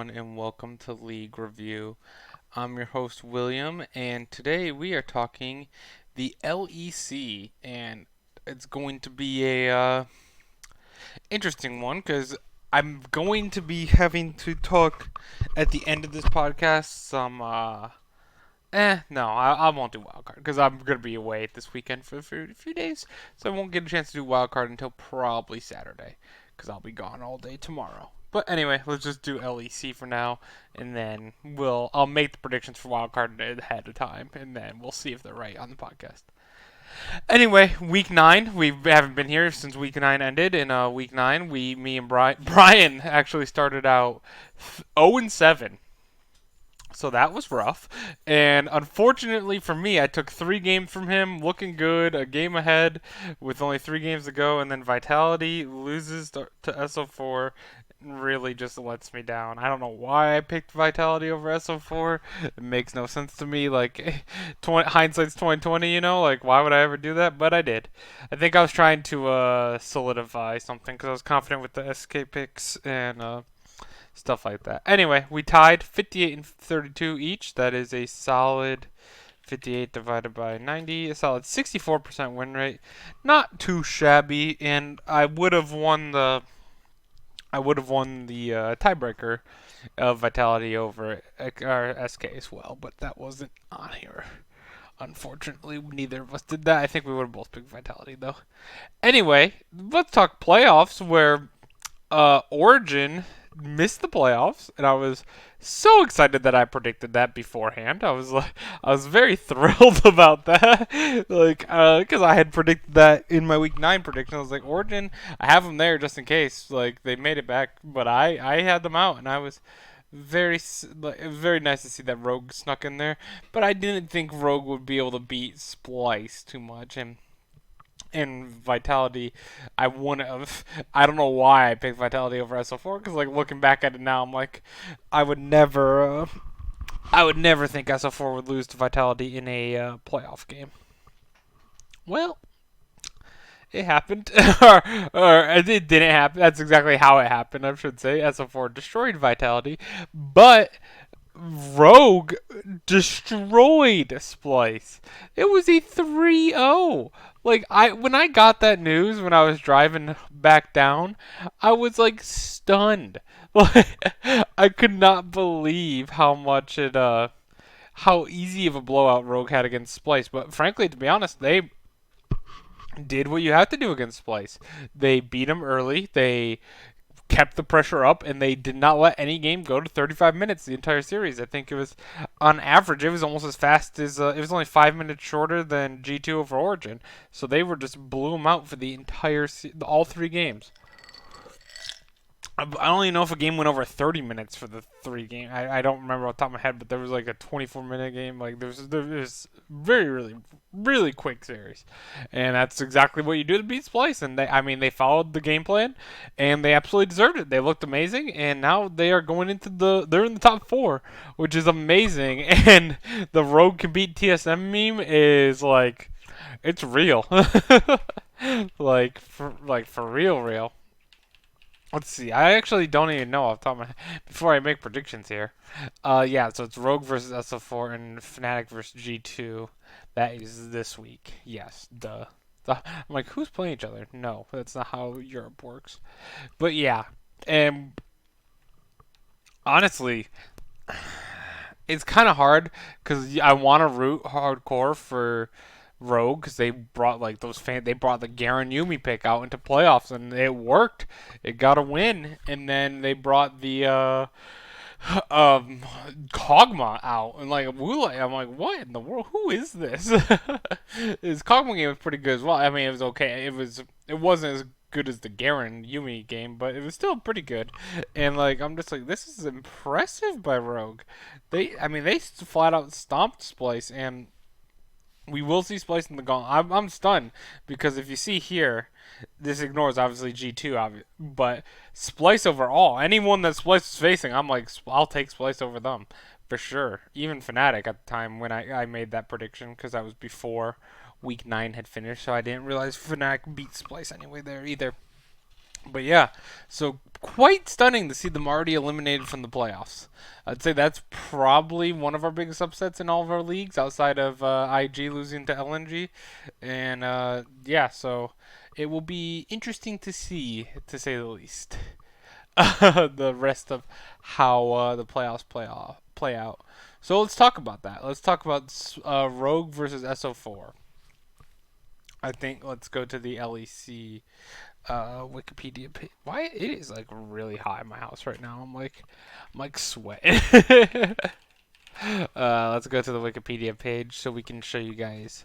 everyone, and welcome to League Review. I'm your host, William, and today we are talking the LEC, and it's going to be a interesting one because I'm going to be having to talk at the end of this podcast some. No, I won't do wildcard because I'm going to be away this weekend for a few days, so I won't get a chance to do wildcard until probably Saturday because I'll be gone all day tomorrow. But anyway, let's just do LEC for now, and then I'll make the predictions for wildcard ahead of time, and then we'll see if they're right on the podcast. Anyway, week 9, we haven't been here since week 9 ended. In week 9, me and Brian actually started out 0-7. So that was rough. And unfortunately for me, I took 3 games from him, looking good, a game ahead with only 3 games to go, and then Vitality loses to SO4. Really just lets me down. I don't know why I picked Vitality over SO4. It makes no sense to me. Like, hindsight's 2020, Like, why would I ever do that? But I did. I think I was trying to solidify something because I was confident with the SK picks and stuff like that. Anyway, we tied 58 and 32 each. That is a solid 58 divided by 90, a solid 64% win rate. Not too shabby, and I would have won the tiebreaker of Vitality over our SK as well, but that wasn't on here. Unfortunately, neither of us did that. I think we would have both picked Vitality though. Anyway, let's talk playoffs where Origin missed the playoffs, and I was so excited that I predicted that beforehand. I was very thrilled about that, because I had predicted that in my week 9 prediction. I was like, Origin, I have them there just in case, like they made it back, but I had them out, and I was very nice to see that Rogue snuck in there, but I didn't think Rogue would be able to beat Splice too much, and Vitality, I wouldn't have. I don't know why I picked Vitality over SO4 because, like, looking back at it now, I'm like, I would never think SO4 would lose to Vitality in a playoff game. Well, it happened, or it didn't happen. That's exactly how it happened. I should say SO4 destroyed Vitality, but Rogue destroyed Splice. It was a 3-0. Like when I got that news when I was driving back down, I was like stunned. Like I could not believe how much how easy of a blowout Rogue had against Splice. But frankly, to be honest, they did what you have to do against Splice. They beat him early. They kept the pressure up, and they did not let any game go to 35 minutes the entire series. I think it was, on average, it was almost as fast as, it was only 5 minutes shorter than G2 over Origin. So they were just blew them out for the entire, all 3 games. I don't even know if a game went over 30 minutes for the 3 game. I don't remember off the top of my head, but there was like a 24-minute game. Like there was really quick series, and that's exactly what you do to beat Splice. And they followed the game plan, and they absolutely deserved it. They looked amazing, and now they are going into they're in the top 4, which is amazing. And the Rogue can beat TSM meme is like, it's real, for real. Let's see. I actually don't even know off the top of my head before I make predictions here. Yeah, so it's Rogue versus SO4 and Fnatic versus G2. That is this week. Yes, duh. I'm like, who's playing each other? No, that's not how Europe works. But yeah, and honestly, it's kind of hard because I want to root hardcore for Rogue because they brought like they brought the Garen Yumi pick out into playoffs, and it worked. It got a win, and then they brought the Kog'Maw out, and like Wulai. I'm like, what in the world? Who is this? His Kog'Maw game was pretty good as well. I mean, it was okay. It wasn't as good as the Garen Yumi game, but it was still pretty good. And like, I'm just like, this is impressive by Rogue. They flat out stomped Splice, and we will see Splice in the gauntlet. I'm stunned because if you see here, this ignores obviously G2, but Splice overall, anyone that Splice is facing, I'm like, I'll take Splice over them for sure. Even Fnatic at the time when I made that prediction, because that was before week 9 had finished, so I didn't realize Fnatic beat Splice anyway there either. But yeah, so quite stunning to see them already eliminated from the playoffs. I'd say that's probably one of our biggest upsets in all of our leagues, outside of IG losing to LNG. And yeah, so it will be interesting to see, to say the least, the rest of how the playoffs play out. So let's talk about that. Let's talk about Rogue versus SO4. I think let's go to the LEC Wikipedia page. Why it is like really hot in my house right now. I'm like sweating. Let's go to the Wikipedia page so we can show you guys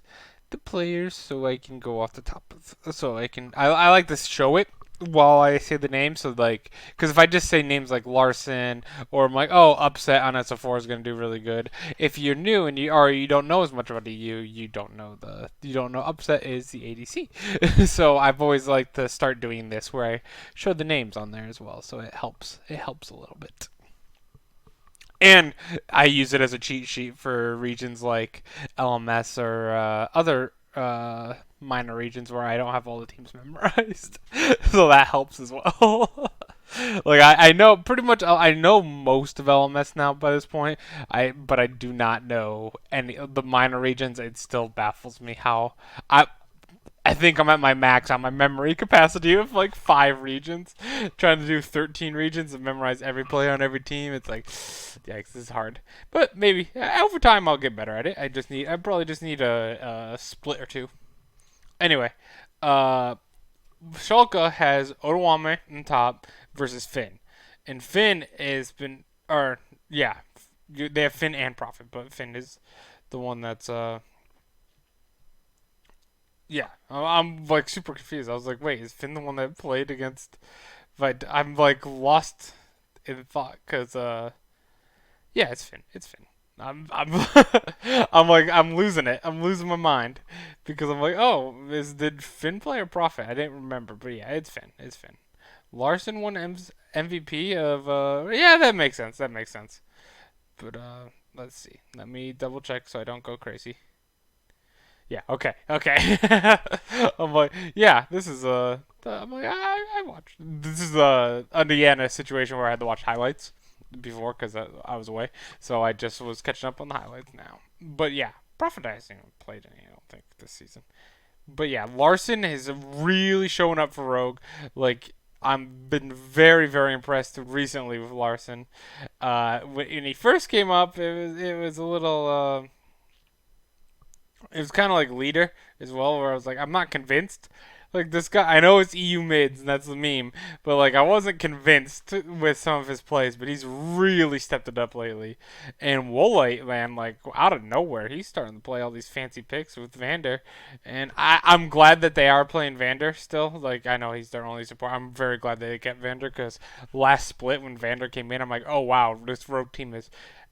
the players. So I can go off the top of. So I like to show it while I say the name. So like, because if I just say names like Larson or I'm like, oh, upset on SO4 is gonna do really good. If you're new and you don't know as much about the you don't know upset is the ADC. So I've always liked to start doing this where I show the names on there as well. So it helps. It helps a little bit. And I use it as a cheat sheet for regions like LMS or other minor regions where I don't have all the teams memorized. So that helps as well. Like I know pretty much I know most of LMS now by this point. But I do not know any of the minor regions. It still baffles me how I think I'm at my max on my memory capacity of like 5 regions. Trying to do 13 regions and memorize every player on every team. It's like, yikes, this is hard. But maybe over time I'll get better at it. I probably just need a split or two. Anyway, uh, Schalke has Oruwame in top versus Finn, and Finn has been, or yeah, they have Finn and Profit, but Finn is the one that's yeah, I'm like super confused. I was like, wait, is Finn the one that played against? But I'm like lost in thought because yeah, it's Finn. It's Finn. I'm I'm losing it. I'm losing my mind because I'm like, oh, did Finn play or Profit? I didn't remember, but yeah, it's Finn. It's Finn. Larson won MVP of yeah, that makes sense. That makes sense. But let's see. Let me double check so I don't go crazy. Yeah. Okay. Okay. I'm like, yeah. This is I'm like, I watched. This is a Indiana situation where I had to watch highlights before because I was away, so I just was catching up on the highlights now. But yeah, Prophet hasn't played any. I don't think this season. But yeah, Larson is really showing up for Rogue. Like I've been very, very impressed recently with Larson. When he first came up, it was a little. It was kind of like Leader as well, where I was like, I'm not convinced. Like this guy, I know it's EU mids and that's the meme, but like I wasn't convinced with some of his plays, but he's really stepped it up lately. And Woolite, man, like out of nowhere, he's starting to play all these fancy picks with Vander, and I'm glad that they are playing Vander still. Like I know he's their only support. I'm very glad they kept Vander because last split when Vander came in, I'm like, oh wow, this Rogue team is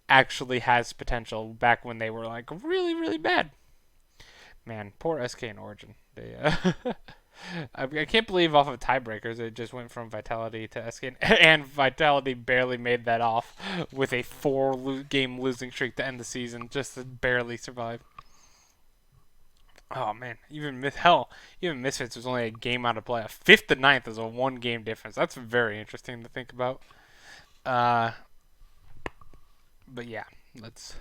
actually has potential. Back when they were like really, really bad. Man, poor SK and Origin. They, I can't believe off of tiebreakers it just went from Vitality to SK, and Vitality barely made that off with a 4-game losing streak to end the season, just to barely survive. Oh man, even Misfits was only a game out of play. A fifth to ninth is a 1-game difference. That's very interesting to think about. Uh, but yeah, let's.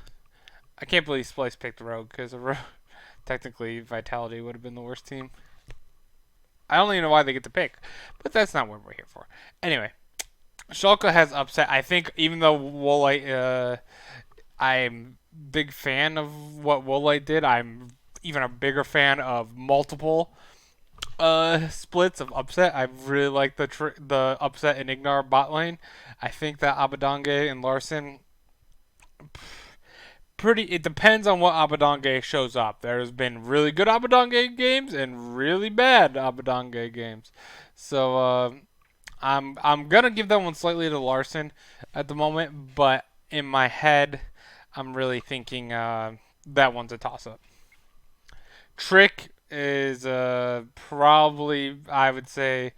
I can't believe Splice picked Rogue because technically Vitality would have been the worst team. I don't even know why they get to pick, but that's not what we're here for. Anyway, Schalke has upset. I think even though Woolite, I'm big fan of what Woolite did. I'm even a bigger fan of multiple splits of upset. I really like the upset in Ignar bot lane. I think that Abadange and Larson pretty. It depends on what Abadange shows up. There's been really good Abadange games and really bad Abadange games. So I'm gonna give that one slightly to Larson at the moment, but in my head, I'm really thinking that one's a toss up. Trick is probably I would say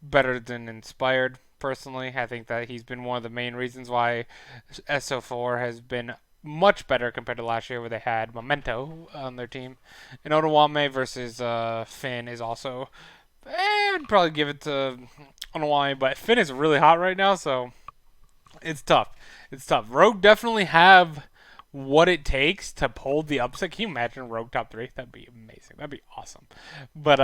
better than Inspired. Personally, I think that he's been one of the main reasons why SO4 has been much better compared to last year, where they had Memento on their team. And Otawame versus Finn is also. I'd probably give it to I don't know why, but Finn is really hot right now, so it's tough. It's tough. Rogue definitely have what it takes to pull the upset. Can you imagine Rogue top three? That'd be amazing. That'd be awesome. But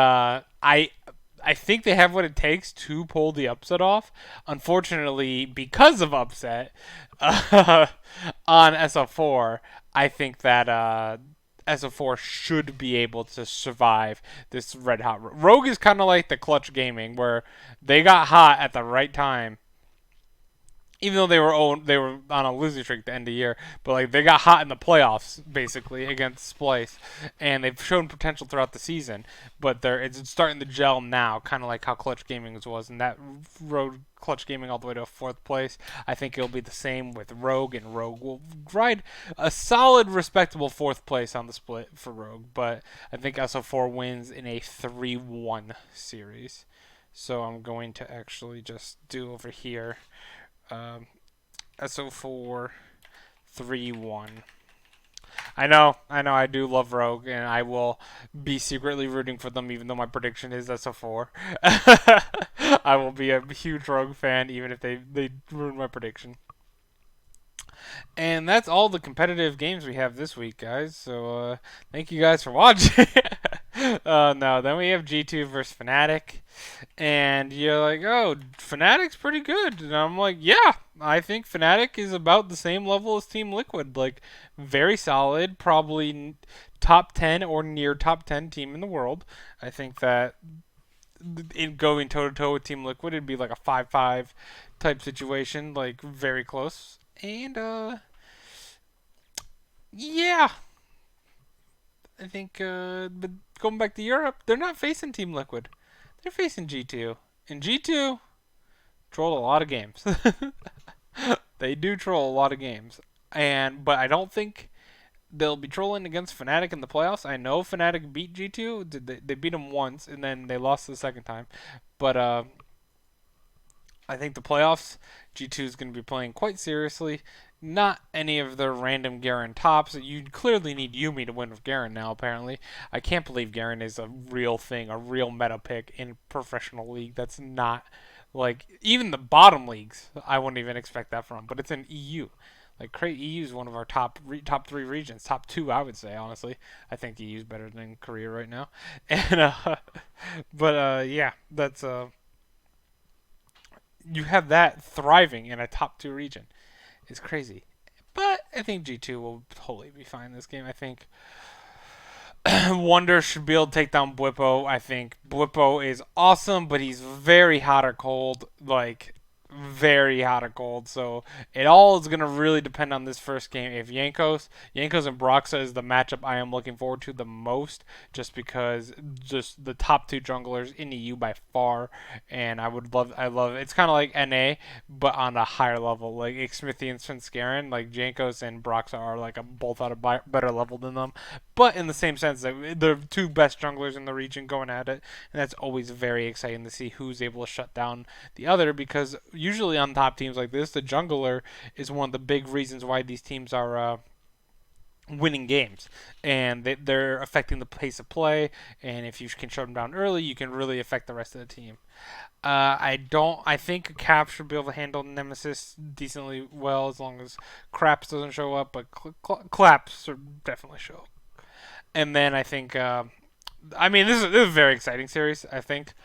I think they have what it takes to pull the upset off. Unfortunately, because of upset uh, on SO4, I think that SO4 should be able to survive this red hot. Rogue is kind of like the Clutch Gaming, where they got hot at the right time, even though they were on a losing streak at the end of the year, but like they got hot in the playoffs basically against Splice, and they've shown potential throughout the season. But it's starting to gel now, kind of like how Clutch Gaming was, and that rode Clutch Gaming all the way to fourth place. I think it'll be the same with Rogue, and Rogue will ride a solid, respectable fourth place on the split for Rogue. But I think SO4 wins in a 3-1 series. So I'm going to actually just do over here um, SO4 3-1. I do love Rogue, and I will be secretly rooting for them, even though my prediction is SO4. I will be a huge Rogue fan, even if they ruin my prediction. And that's all the competitive games we have this week, guys. So thank you guys for watching. No, then we have G2 versus Fnatic, and you're like, oh, Fnatic's pretty good, and I'm like, yeah, I think Fnatic is about the same level as Team Liquid, like very solid, probably top 10 or near top 10 team in the world. I think that in going toe to toe with Team Liquid, it'd be like a 5-5 type situation, like very close. And yeah, I think. But going back to Europe, they're not facing Team Liquid. They're facing G2, and G2 troll a lot of games. They do troll a lot of games, but I don't think they'll be trolling against Fnatic in the playoffs. I know Fnatic beat G2. They beat them once, and then they lost the second time. But I think the playoffs, G2 is going to be playing quite seriously. Not any of their random Garen tops. You clearly need Yumi to win with Garen now, apparently. I can't believe Garen is a real thing, a real meta pick in professional league. That's not, like, even the bottom leagues, I wouldn't even expect that from. But it's in EU. Like, EU is one of our top three regions. Top two, I would say, honestly. I think EU is better than Korea right now. And, yeah, that's, you have that thriving in a top two region. It's crazy. But I think G2 will totally be fine in this game. I think Wonder should be able to take down Blippo. I think Blippo is awesome, but he's very hot or cold. Like, very hot or cold. So it all is going to really depend on this first game. If Yankos and Broxa is the matchup I am looking forward to the most, just because just the top two junglers in EU by far, and I love it. It's kind of like NA, but on a higher level. Like Smithy and Svenskaren, like Jankos and Broxa are like both at a better level than them, but in the same sense that they're two best junglers in the region going at it, and that's always very exciting to see who's able to shut down the other, because usually on top teams like this, the jungler is one of the big reasons why these teams are winning games, and they're affecting the pace of play. And if you can shut them down early, you can really affect the rest of the team. I don't. I think Cap should be able to handle Nemesis decently well as long as Craps doesn't show up, but Claps definitely show up. And then I think. I mean, this is a very exciting series. I think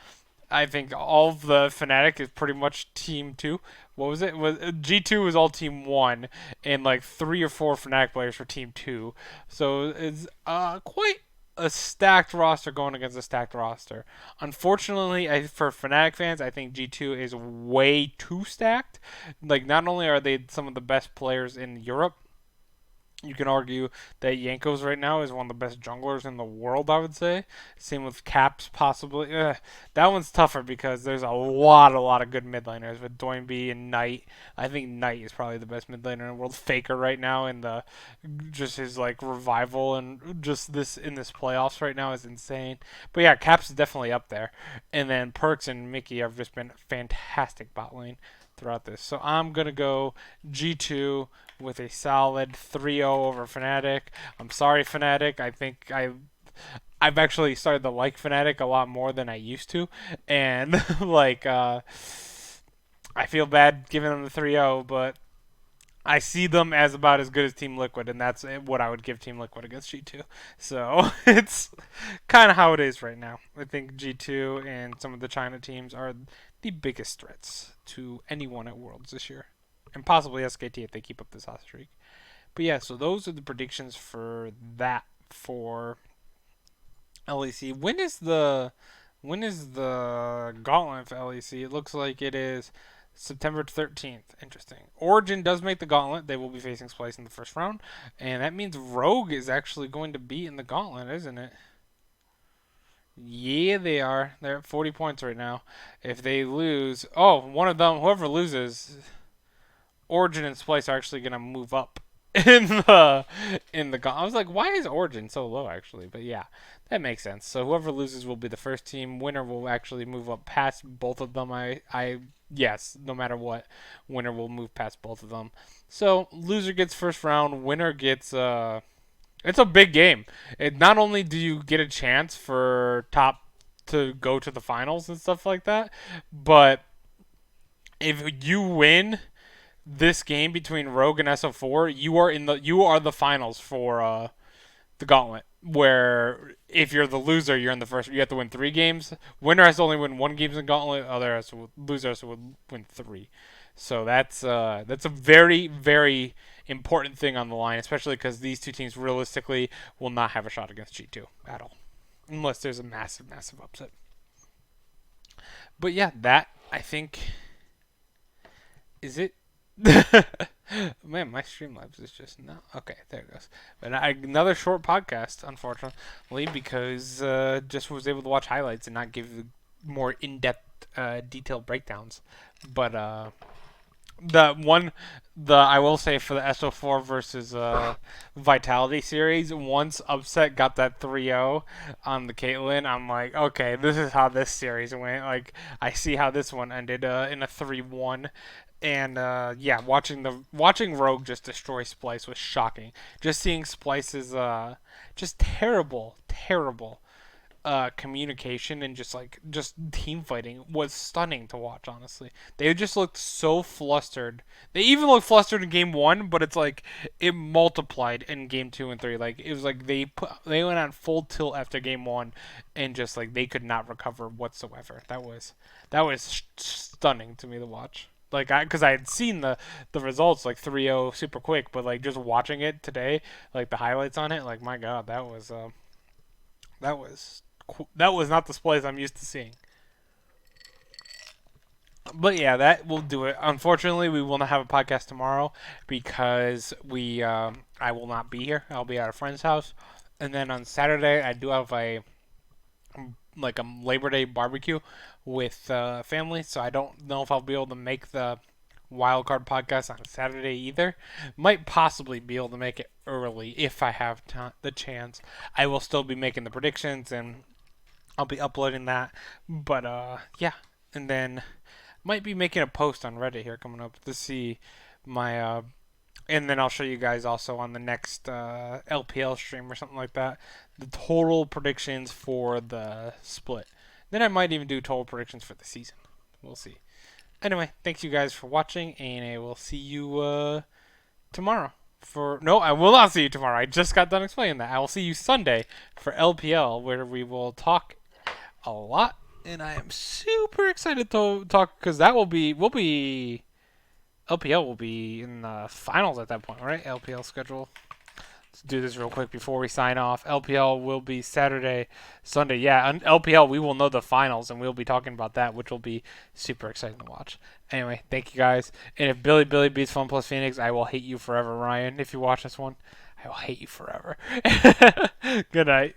all of the Fnatic is pretty much Team Two. What was it? Was G2 was all Team One, and like 3 or 4 Fnatic players for Team Two. So it's quite a stacked roster going against a stacked roster. Unfortunately, for Fnatic fans, I think G2 is way too stacked. Like, not only are they some of the best players in Europe, you can argue that Yankos right now is one of the best junglers in the world, I would say. Same with Caps, possibly. That one's tougher because there's a lot of good mid laners with Doinby and Knight. I think Knight is probably the best mid laner in the world. Faker right now, and just his like revival and just this in this playoffs right now is insane. But yeah, Caps is definitely up there. And then Perks and Mickey have just been fantastic bot lane throughout this. So I'm gonna go G2 with a solid 3-0 over Fnatic. I'm sorry, Fnatic. I've actually started to like Fnatic a lot more than I used to, and like I feel bad giving them the 3-0, but I see them as about as good as Team Liquid, and that's what I would give Team Liquid against G2. So it's kind of how it is right now. I think G2 and some of the China teams are the biggest threats to anyone at Worlds this year, and possibly SKT if they keep up this hot streak. But yeah, so those are the predictions for that for LEC. When is the gauntlet for LEC? It looks like it is September 13th. Interesting. Origin does make the gauntlet. They will be facing Splice in the first round, and that means Rogue is actually going to be in the gauntlet, isn't it? Yeah, they are. They're at 40 points right now. If they lose, one of them, whoever loses, Origin and Splice are actually gonna move up in the. I was like, why is Origin so low actually? But yeah, that makes sense. So whoever loses will be the first team. Winner will actually move up past both of them. I yes, no matter what, winner will move past both of them. So loser gets first round. Winner gets It's a big game. Not only do you get a chance for top to go to the finals and stuff like that, but if you win this game between Rogue and SO4, you are the finals for the gauntlet. Where if you're the loser, you're in the first. You have to win 3 games. Winner has to only win 1 game in the gauntlet. Loser has to win 3. So that's a very very important thing on the line, especially because these two teams realistically will not have a shot against G2 at all, unless there's a massive massive upset. But yeah, that I think is it. Man, my Streamlabs is just no. Okay, there it goes. But another short podcast, unfortunately, because just was able to watch highlights and not give more in-depth, detailed breakdowns. But the one, I will say for the SO4 versus Vitality series, once Upset got that 3-0 on the Caitlyn, I'm like, okay, this is how this series went. Like, I see how this one ended in a 3-1. And yeah, watching Rogue just destroy Splice was shocking. Just seeing Splice's just terrible communication and just team fighting was stunning to watch. Honestly, they just looked so flustered. They even looked flustered in game 1, but it's like it multiplied in game 2 and 3. Like it was like they went on full tilt after game 1, and just like they could not recover whatsoever. That was stunning to me to watch. Like because I had seen the results like 3-0 super quick, but like just watching it today, like the highlights on it, like my god, that was that was not the displays I'm used to seeing. But yeah, that will do it. Unfortunately, we will not have a podcast tomorrow because I will not be here. I'll be at a friend's house, and then on Saturday I do have a Labor Day barbecue with family, so I don't know if I'll be able to make the wildcard podcast on Saturday either. Might possibly be able to make it early if I have the chance. I will still be making the predictions and I'll be uploading that. But yeah, and then might be making a post on Reddit here coming up to see my and then I'll show you guys also on the next LPL stream or something like that the total predictions for the split. Then I might even do total predictions for the season. We'll see. Anyway, thanks you guys for watching, and I will see you tomorrow. No, I will not see you tomorrow. I just got done explaining that. I will see you Sunday for LPL, where we will talk a lot, and I am super excited to talk because that LPL will be in the finals at that point, right? LPL schedule. Let's do this real quick before we sign off. LPL will be Saturday, Sunday. Yeah, on LPL we will know the finals, and we'll be talking about that, which will be super exciting to watch. Anyway, thank you guys. And if Billy beats Fun Plus Phoenix, I will hate you forever, Ryan. If you watch this one, I will hate you forever. Good night.